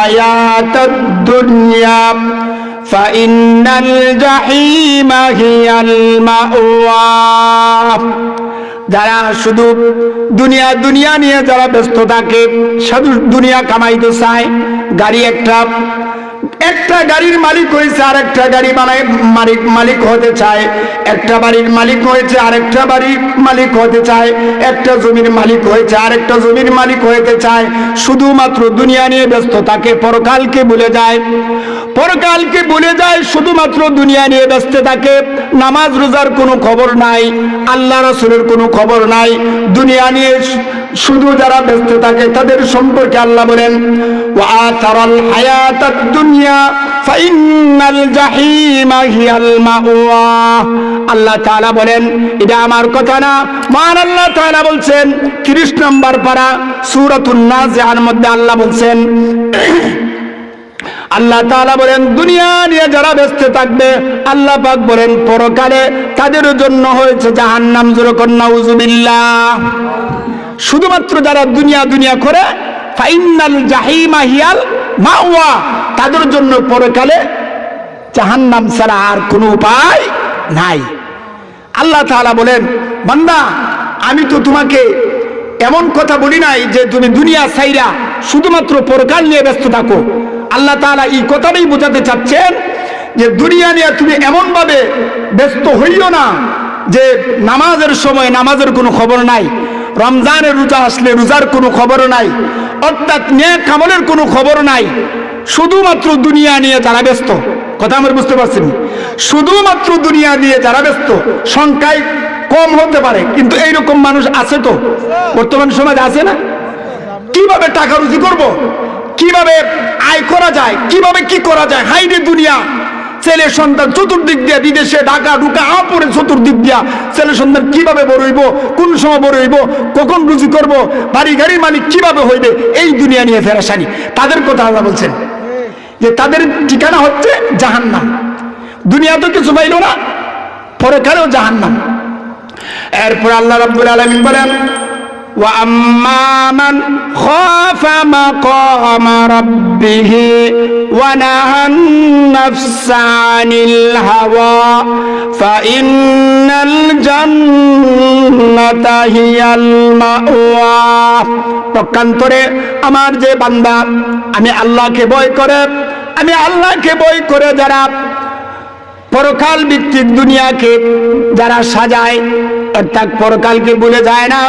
হায়াতাদ দুনিয়া ফাইন্নাল জাহিমা হিয়াল মাওয়া। যারা শুধু দুনিয়া দুনিয়া নিয়ে যারা ব্যস্ত থাকে, শুধু দুনিয়া কামাইতে চায়, গাড়ি একটা গাড়ির মালিক হয়েছে আর একটা গাড়ি মালিক হতে চায়, একটা বাড়ির মালিক হয়েছে আর একটা বাড়ির মালিক হতে চায়, একটা জমির মালিক হয়েছে আর একটা জমির মালিক হতে চায়, শুধুমাত্র দুনিয়া নিয়ে ব্যস্ত থাকে, পরকালকে ভুলে যায়, পরকালকে ভুলে যায়, শুধুমাত্র দুনিয়া নিয়ে ব্যস্ত থাকে। নামাজ রোজার কোনো খবর নাই, আল্লাহ রাসূলের কোনো খবর নাই, দুনিয়া নিয়ে শুধু যারা ব্যস্ত থাকে তাদের সম্পর্কে আল্লাহ বলেন ওয়া আতারাল হায়াতাদ দুনিয়া ফাইন্নাল জাহিমা হিয়াল মাওয়া। আল্লাহ তাআলা বলেন, এটা আমার কথা না, মহান আল্লাহ তাআলা বলছেন 30 নম্বর পারা সূরাতুন নাজিআর মধ্যে আল্লাহ বলছেন, আল্লাহ তাআলা বলেন দুনিয়া নিয়ে যারা ব্যস্ত থাকবে, আল্লাহ পাক বলেন পরকালে তাদের জন্য হয়েছে জাহান্নাম। জোরে কর নাউযুবিল্লাহ। শুধুমাত্র যারা দুনিয়া দুনিয়া করে, ফাইন্নাল জাহিমা হিয়াল মাওয়া, তাদের জন্য পরকালে জাহান্নাম ছাড়া আর কোনো উপায় নাই। আল্লাহ তাআলা বলেন, বান্দা আমি তো তোমাকে এমন কথা বলি নাই যে তুমি দুনিয়া ছাইরা শুধুমাত্র পরকাল নিয়ে ব্যস্ত থাকো। আল্লাহ তাআলা এই কথাটাই বোঝাতে চাচ্ছেন যে দুনিয়া নিয়ে তুমি এমন ভাবে ব্যস্ত হইও না যে নামাজের সময় নামাজের কোনো খবর নাই, রমজানের রোজা আসলে রোজার কোনো খবর নাই, অর্থাৎ নেক আমলের কোনো খবর নাই, শুধুমাত্র দুনিয়া নিয়ে যারা ব্যস্ত। কথা আমরা বুঝতে পারছেন? শুধুমাত্র দুনিয়া নিয়ে যারা ব্যস্ত, সংখ্যায় কম হতে পারে কিন্তু এইরকম মানুষ আছে তো বর্তমান সমাজে, আছে না? কিভাবে টাকা রুজি করব, কিভাবে আয় করা যায়, কিভাবে কি করা যায়, হাইরে দুনিয়া, ছেলে সন্তান চতুর্দিক দিয়া, বিদেশে ঢাকা ঢুকা আপরে চতুর্দিক দিয়া ছেলে সন্তান কিভাবে বড় হইব, কোন সময় বড় হইব, কখন রুজি করব, বাড়ি গাড়ির মালিক কিভাবে হইবে, এই দুনিয়া নিয়ে ফেরাসানি। তাদের কথা আল্লাহ বলছেন যে তাদের ঠিকানা হচ্ছে জাহান্নাম। দুনিয়া তো কিছু পাইল না, পরকালেও জাহান্নাম। এরপর আল্লাহ রাব্বুল আলামিন বলেন ওয়া আম্মা মান খাফা মাকামা রাব্বিহি ওয়া নাহান নাফসা আনিল হাওয়া ফাইন্নাল জান্নাতা হিয়াল মাওয়া। পক্ষান্তরে আমার যে বান্দা আমি আল্লাহকে ভয় করে যারা পরকাল ভিত্তিক দুনিয়াকে যারা সাজায়, অর্থাৎ পরকালকে ভুলে যায় না,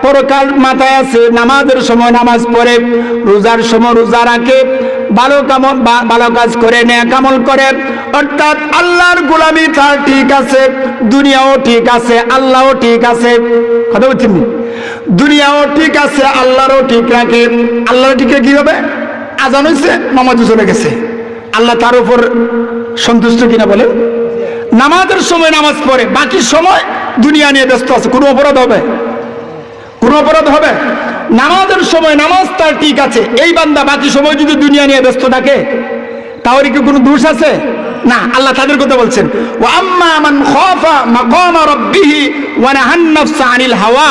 পরকাল মাথায় আছে, নামাজের সময় নামাজ পড়ে, রোজার সময় রোজা রাখে, ভালো কাজ করে, নেক আমল করে, অর্থাৎ আল্লাহর গোলামি তার ঠিক আছে, দুনিয়াও ঠিক আছে, আল্লাহও ঠিক আছে। কথা বলছেন? দুনিয়াও ঠিক আছে, আল্লাহরও ঠিক রাখে। আল্লাহর ঠিক কি হবে? আজান হয়েছে, নামাজে চলে গেছে, আল্লাহ তার উপর সন্তুষ্ট কিনা বলে? নামাজের সময় নামাজ পড়ে, বাকি সময় দুনিয়া নিয়ে ব্যস্ত আছে, কোনো অপরাধ হবে? কোনো অপরাধ হবে? নামাজের সময় নামাজ তার ঠিক আছে, এই বান্দা বাকি সময় যদি দুনিয়া নিয়ে ব্যস্ত থাকে তাহলে কি কোনো দোষ আছে? না। আল্লাহ তাদের কথা বলছেন ওয়া আম্মা মান খাফা মাকামা রাব্বিহি ওয়া নাহান নাফসা আনিল হাওয়া।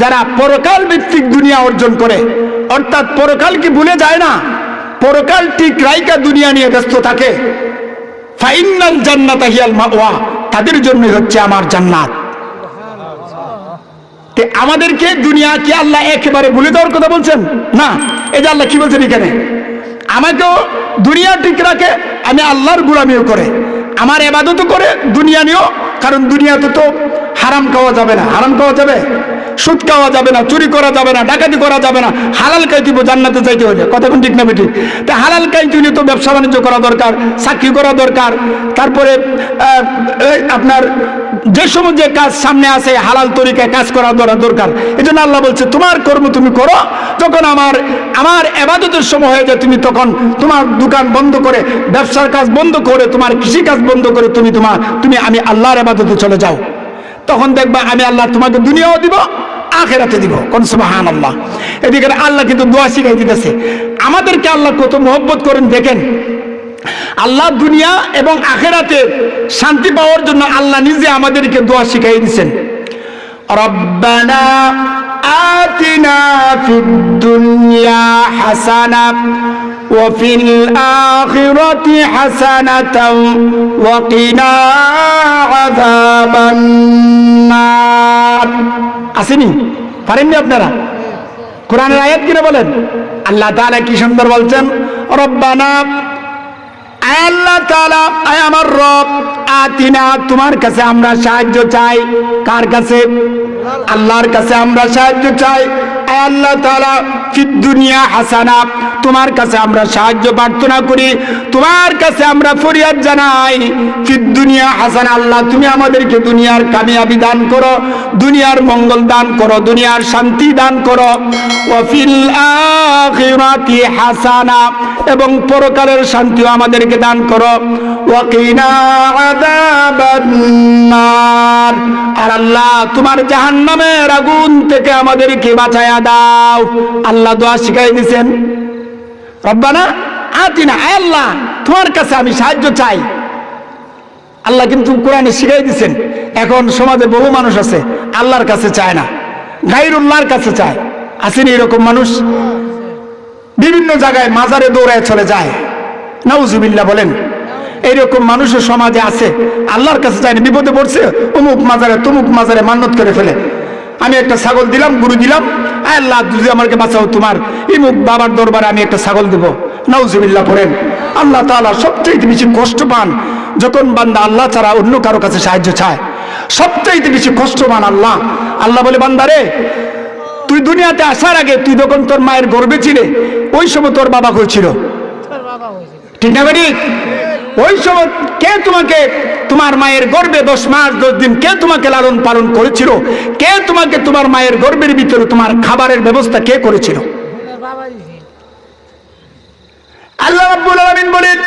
যারা পরকাল ভিত্তিক দুনিয়া অর্জন করে, অর্থাৎ পরকালকে ভুলে যায় না, পরকাল ঠিক রাইকা দুনিয়া নিয়ে ব্যস্ত থাকে, ফাইন্নাল জান্নাতা হিয়াল মাওয়া, তাদের জন্যই হচ্ছে আমার জান্নাত। আমাদেরকে দুনিয়া কি আল্লাহ একেবারে ভুলে দেওয়ার কথা বলছেন? না। এই যে আল্লাহ কি বলছেন এখানে, আমাকেও দুনিয়া ঠিক রাখে, আমি আল্লাহর গোলামিও করে, আমার ইবাদতও করে, দুনিয়া নিয়েও। কারণ দুনিয়াতে তো হারাম খাওয়া যাবে না, হারাম খাওয়া যাবে, সুদ খাওয়া যাবে না, চুরি করা যাবে না, ডাকাতি করা যাবে না, হালাল খাইতে জান্নাতে যাইতে হলে। কথা কোন ঠিক না বেঠিক? তা হালাল খাইতে হলে তো ব্যবসা বাণিজ্য করা দরকার, চাকরি করা দরকার, তারপরে আপনার যে সময় যে কাজ সামনে আছে হালাল তরিকায় কাজ করা দরকার। এই জন্য আল্লাহ বলছে তোমার কর্ম তুমি করো, যখন আমার ইবাদতের সময় হয়ে যায় তুমি তখন তোমার দোকান বন্ধ করে, ব্যবসার কাজ বন্ধ করে, তোমার কৃষি কাজ বন্ধ করে তুমি আমি আল্লাহর ইবাদতে চলে যাও, তখন দেখবা আমি আল্লাহ তোমাকে দুনিয়াও দিব, আখিরাতে দিব। কোন সুবহানাল্লাহ। এদিকে আল্লাহ কিন্তু দোয়া শিখাই দিতেছে আমাদেরকে। আল্লাহ কত মহব্বত করেন দেখেন। আল্লাহ দুনিয়া এবং আখিরাতে শান্তি পাওয়ার জন্য আল্লাহ নিজে আমাদেরকে দোয়া শিখাই দিয়েছেন। রব্বানা আতিনা ফিদ দুনিয়া হাসানা وفي الآخرة حسنة وقنا عذاب النار আসেনি পারেননি আপনারা কোরআনের আয়াত কিনা বলেন আল্লাহ তাআলা কি সুন্দর বলছেন রব্বানা আল্লাহ তাআলা আয় আমার রব আতিনা তোমার কাছে আমরা সাহায্য চাই কার কাছে আল্লাহর কাছে আমরা সাহায্য চাই আয় আল্লাহ তাআলা ফিদ দুনিয়া হাসানা তোমার কাছে আমরা সাহায্য প্রার্থনা করি তোমার কাছে আমরা ফরিয়াদ জানাই ফিদ দুনিয়া হাসানা আল্লাহ তুমি আমাদেরকে দুনিয়ার কামিয়াবি দান করো দুনিয়ার মঙ্গল দান করো দুনিয়ার শান্তি দান করো ওয়া ফিল আখিরাতি হাসানা এবং পরকালের শান্তিও আমাদেরকে দান করো ওয়া কিনা আযাবান নার আর আল্লাহ তোমার জাহান্নামের আগুন থেকে আমাদেরকে বাঁচায়া দাও আল্লাহ দোয়া শিখাই দিয়েছেন রব্বানা আতিনা আয় আল্লাহ তোমার কাছে আমি সাহায্য চাই আল্লাহ কিন্তু কোরআনে শিখাই দিয়েছেন এখন সমাজে বহু মানুষ আছে আল্লাহর কাছে চায় না গায়রুল্লাহর কাছে চায় আসেনি এরকম মানুষ বিভিন্ন জায়গায় মাজারে দৌড়ায় চলে যায় নাউজুবিল্লাহ বলেন এইরকম মানুষের সমাজে আছে আল্লাহর কাছে চায় না বিপদে পড়ছে অমুক মাজারে তমুক মাজারে মান্নত করে ফেলে আমি একটা ছাগল দিলাম গুরু দিলাম আল্লাহ যদি আমাকে বাঁচাও তোমার ইমুক বাবার দরবারে আমি একটা ছাগল দেব নাউজুবিল্লাহ পড়েন আল্লাহ তাআলা সবচেয়ে বেশি কষ্ট পান যখন বান্দা আল্লাহ ছাড়া অন্য কারো কাছে সাহায্য চায় সবচেয়ে বেশি কষ্ট পান আল্লাহ আল্লাহ বলে বান্দারে তুই দুনিয়াতে আসার আগে তুই যখন তোর মায়ের গর্ভে ছিলে ওই সময় তোর বাবা হয়েছিল ঠিক না ঠিক ওই সময় কে তোমাকে তোমার মায়ের গর্ভে 10 মাস 10 দিন কে তোমাকে লালন পালন করেছিল কে তোমাকে তোমার মায়ের গর্ভের ভিতরে তোমার খাবারের ব্যবস্থা কে করেছিল আল্লাহ রাব্বুল আলামিন বলেন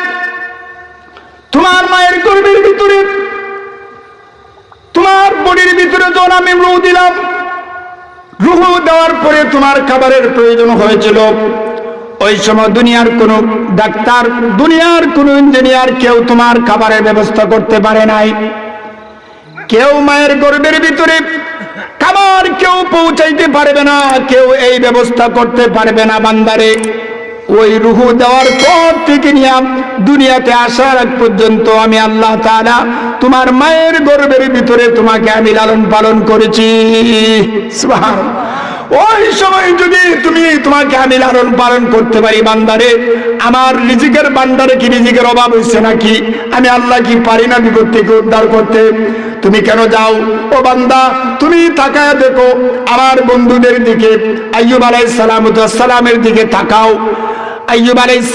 তোমার মায়ের গর্ভের ভিতরে তোমার বডির ভিতরে যখন আমি রূহ দিলাম রূহ দেওয়ার পরে তোমার খাবারের প্রয়োজন হয়েছিল ওই সময় দুনিয়ার কোন ডাক্তার দুনিয়ার কোন ইঞ্জিনিয়ার কেউ তোমার খাবারের ব্যবস্থা করতে পারে নাই কেউ মায়ের গর্ভের ভিতরে খাবার কেউ পৌঁছাইতে পারবে না কেউ এই ব্যবস্থা করতে পারবে না বান্দারে ওই রূহ দেওয়ার পর থেকে নিয়ে দুনিয়াতে আসার আগ পর্যন্ত আমি আল্লাহ তাআলা তোমার মায়ের গর্ভের ভিতরে তোমাকে আমি লালন পালন করেছি সুবহানাল্লাহ ওই সময় যদি তোমাকে আমি লালন পালন করতে পারি বান্দারে আমার রিজিকের বান্দারে কি রিজিকের অভাব হয়েছে নাকি আমি আল্লাহ কি পারি না বিপদ থেকে উদ্ধার করতে তুমি কেন যাও ও বান্দা তুমি তাকায় দেখো আমার বন্ধুদের দিকে আইয়ুব আলাইহিস সালামের দিকে তাকাও আইয়ুব আলাইহিস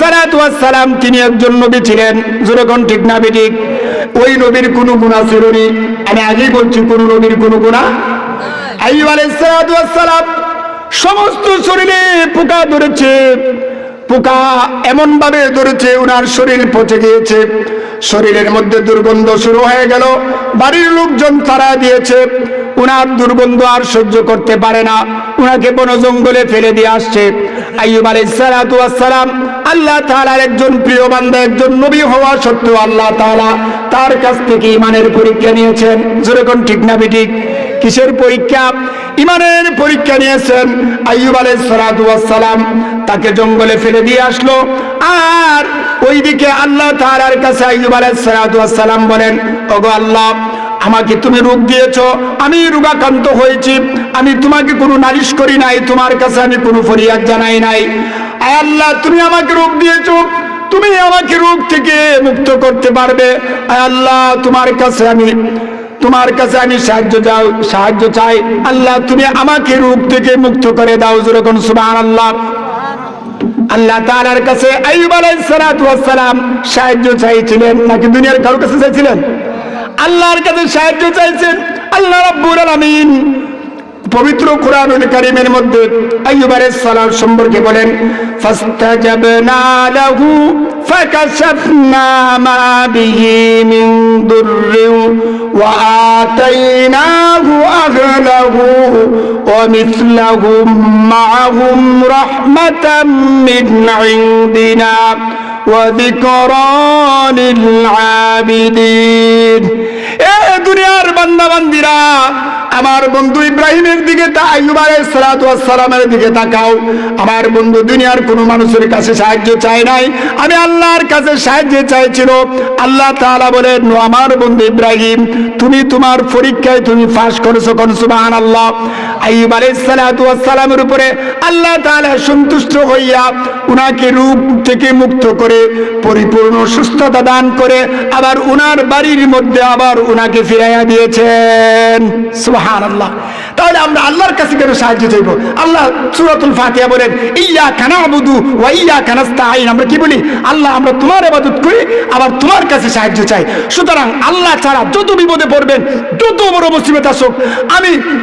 সালাম তিনি একজন নবী ছিলেন যেরকম ঠিক না ঠিক ওই নবীর কোনো গুনাহ ছিল না আমি আগেই বলছি কোন নবীর কোনো গুনাহ আইয়ুব আলাইহিস সালাম সমস্ত শরীরে পোকা ধরেছে পোকা এমন ভাবে ধরেছে ওনার শরীর পচে গিয়েছে শরীরের মধ্যে দুর্গন্ধ শুরু হয়ে গেল বাড়ির লোকজন তাড়া দিয়েছে ওনার দুর্গন্ধ আর সহ্য করতে পারে না ওনাকে বন জঙ্গলে ফেলে দিয়ে আসছে আইয়ুব আলাইহিস সালাম আল্লাহ তাআলার একজন প্রিয় বান্দা একজন নবী হওয়া সত্ত্বেও আল্লাহ তাআলা তার কাছ থেকে ঈমানের পরীক্ষা নিয়েছেন যেরকম ঠিক না ঠিক কিসের পরীক্ষা ঈমানের পরীক্ষা নিয়েছেন আইয়ুব আলাইহিস সালাম তাকে জঙ্গলে ফেলে দিয়ে আসলো আর ওইদিকে আল্লাহ তাআলার কাছে আইয়ুব আলাইহিস সালাম বলেন ওগো আল্লাহ আমাকে তুমি রোগ দিয়েছো আমি রোগাক্রান্ত হয়েছি আমি তোমাকে কোনো নালিশ করি নাই তোমার কাছে আমি কোনো ফরিয়াদ জানাই নাই আয় আল্লাহ তুমি আমাকে রোগ দিয়েছো তুমি আমাকে রোগ থেকে মুক্ত করতে পারবে আয় আল্লাহ তোমার কাছে আমি সাহায্য চাই আল্লাহ তুমি আমাকে রোগ থেকে মুক্ত করে দাও যেরকম সুবহানাল্লাহ আল্লাহ তাআলার কাছে আইয়ুব আলাইহিস সালাম সাহায্য চাইছিলেন নাকি দুনিয়ার কারোর কাছে চাইছিলেন আল্লাহর কাছে সাহায্য চাইছেন আল্লাহ রাব্বুল আলামিন পবিত্র কোরআনুল কারীমের মধ্যে আইয়ুব আলাইহিস সালাম সম্পর্কে বলেন ফাস্তাজাবনা লাহু ফাকাশাফনা মা বিহি মিন দুররিন ওয়া আতাইনাহু আহলাহু ওয়া মিসলাহুম মাআহুম রাহমাতাম মিন ইনদিনা ওয়া যিকরা লিল আবিদিন এ দুনিয়ার বান্দা বান্দিরা আমার বন্ধু ইব্রাহিমের দিকে আইয়ুব আলাইহিস সালাতু ওয়াস সালামের দিকে তাকাও। আমার বন্ধু দুনিয়ার কোনো মানুষের কাছে সাহায্য চায় নাই, আমি আল্লাহর কাছে সাহায্য চাইছিল। আল্লাহ তাআলা বলেন, আমার বন্ধু ইব্রাহিম, তুমি তোমার পরীক্ষায় তুমি পাস করেছো, কোন সুবহানাল্লাহ। আইয়ুব আলাইহিস সালাতু ওয়াস সালামের উপরে আল্লাহ তাআলা সন্তুষ্ট হইয়া উনাকে রূপ থেকে মুক্ত করে পরিপূর্ণ সুস্থতা দান করে আবার উনার বাড়ির মধ্যে আবার উনাকে ফিরাইয়া দিয়েছেন, সুবহানাল্লাহ। তাহলে আমরা আল্লাহর কাছে কেন সাহায্য চাইব? আল্লাহ সূরাতুল ফাতিহা বলেন, ইয়্যাকা না'বুদু ওয়া ইয়্যাকা নাস্তাঈন। আমরা কি বলি? আল্লাহ, আমরা তোমার ইবাদত করি, আবার তোমার কাছে সাহায্য চাই। সুতরাং আল্লাহ ছাড়া যত বিপদে পড়বেন, যত বড় মুসিবত আসুক,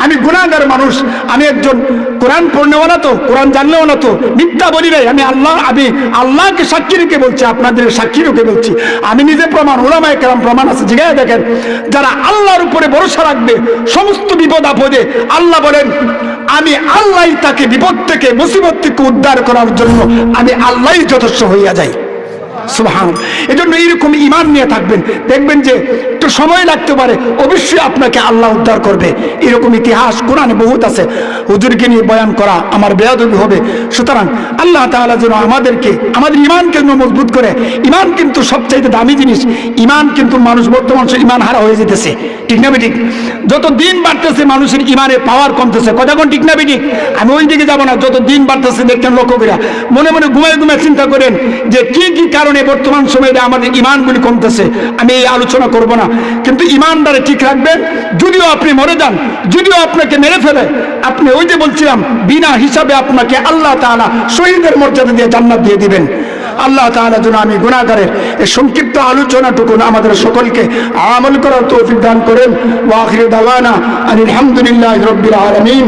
আমি গুনাহগার মানুষ, আমি একজন কোরআন পড়নেও না তো, কোরআন জানলেও না তো, মিথ্যা বলি নাই। আমি আল্লাহকে সাক্ষী রেখে বলছি, আপনাদের সাক্ষী রেখে বলছি, আমি নিজে প্রমাণ, উলামায়ে কেরাম প্রমাণ আছে। জিজ্ঞাসা দেখেন, যারা আল্লাহর উপরে ভরসা রাখবে সমস্ত বিপদ আপদে, আল্লাহ বলেন আমি আল্লাহই তাকে বিপদ থেকে মুসিবত থেকে উদ্ধার করার জন্য আমি আল্লাহই যথেষ্ট হইয়া যাই, সুবহানাল্লাহ। এজন্য এইরকম ঈমান নিয়ে থাকবেন, দেখবেন যে একটু সময় লাগতে পারে, অবশ্যই আপনাকে আল্লাহ উদ্ধার করবে। এরকম ইতিহাস কোরআনে বহুত আছে, হুজুরকে নিয়ে বয়ান করা আমার বেয়াদবি হবে। সুতরাং আল্লাহ তাআলা যেন আমাদেরকে আমাদের ঈমানকে যেন মজবুত করে। ঈমান কিন্তু সবচাইতে দামি জিনিস। ঈমান কিন্তু মানুষ বর্তমান ঈমান হারা হয়ে যেতেছে, ঠিক না ঠিক? যত দিন বাড়তেছে মানুষের ঈমানের পাওয়ার কমতেছে, কথা কোন ঠিক না ঠিক? আমি ওই দিকে যাব না। যত দিন বাড়তেছে দেখতেন লক্ষ্য করে, মনে মনে ঘুমায় ঘুমায় চিন্তা করেন যে কি কি কারণে বর্তমান সময়ে আমাদের ঈমানগুলি কমতেছে। আমি এই আলোচনা করব না, কিন্তু ঈমানদারে ঠিক রাখবেন। যদিও আপনি মরে যান, যদিও আপনাকে মেরে ফেলে, আপনি ওই যে বলছিলাম বিনা হিসাবে আপনাকে আল্লাহ তাআলা শহীদের মর্যাদা দিয়ে জান্নাত দিয়ে দিবেন। আল্লাহ তাআলা যেন আমি গুনাহগারের এই সংক্ষিপ্ত আলোচনাটুকু আমাদের সকলকে আমল করার তৌফিক দান করেন। ওয়া আখিরু দাওয়ানা আলহামদুলিল্লাহি রাব্বিল আলামিন।